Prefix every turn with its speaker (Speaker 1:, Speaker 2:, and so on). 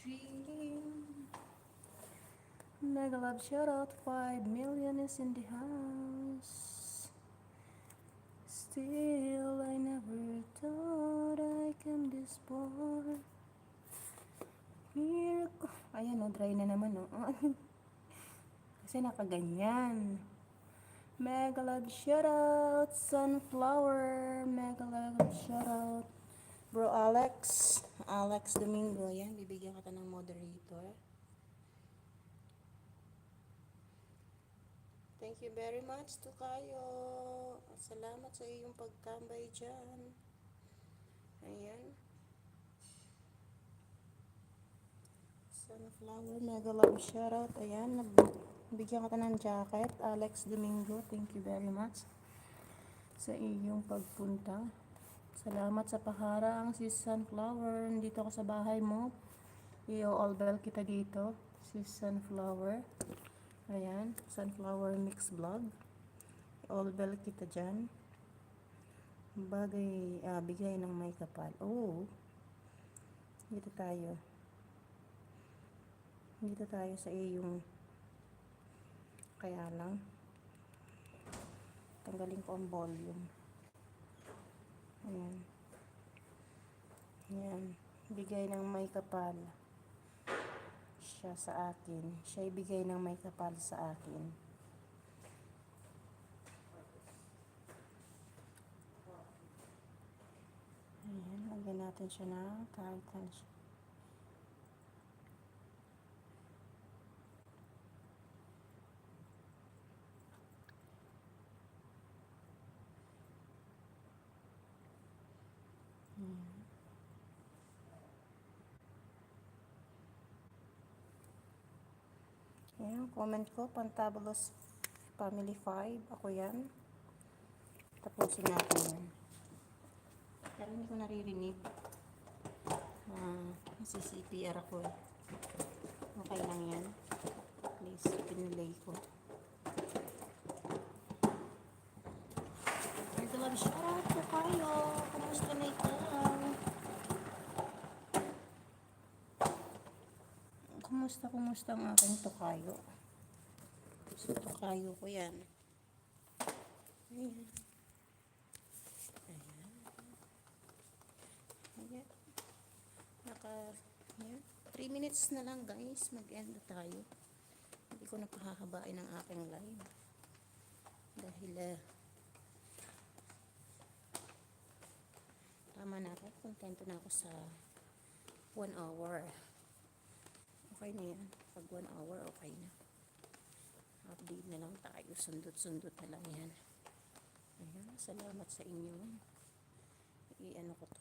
Speaker 1: dream. Mega love shout out, 5 million is in the house. Still, I never thought I came this far. Miracle. Ayan, dry na naman, Kasi nakaganyan. Mega love shout out, Sunflower. Mega love shout out, Bro Alex Domingo. Yan, bibigyan kita ng moderator. Thank you very much to kayo. Salamat sa iyong pagtambay dyan. Ayan. Sunflower, mega love shoutout. Ayan, bigyan kita ng jacket. Alex Domingo, thank you very much sa iyong pagpunta. Salamat sa paharang, si Sunflower. Nandito ako sa bahay mo. I-all-bell kita dito. Si Sunflower. Ayan, Sunflower Mix Vlog. All-bell kita dyan. Bagay, bigay ng may kapal. Oh, dito tayo. Dito tayo sa iyong. Kaya lang, tanggalin ko ang volume. Ayan. Ayan, bigay ng may kapal. Siya sa akin. Siya ibigay ng may kapal sa akin. Ayan, lagyan natin siya na kahit siya. Ayan, comment ko, Pantabulos Family 5. Ako yan. Tapusin natin yan. Pero hindi ko naririnig. CCPR ako eh. Okay lang yan. Please, pinulay ko. Ito lang, shoutout po kayo. Kumusta na ikaw? Kumusta ang aking tokayo? So, tokayo ko yan. Ayan. Ayan. Ayan. 3 minutes na lang guys. Mag-end na tayo. Hindi ko na pahahabain ang aking live. Dahil tama na ako. Kontento na ako sa 1 hour. Okay na yan. Pag 1 hour, okay na. Update na lang tayo. Sundot-sundot na lang yan. Ayan. Salamat sa inyo. I-ano ko to.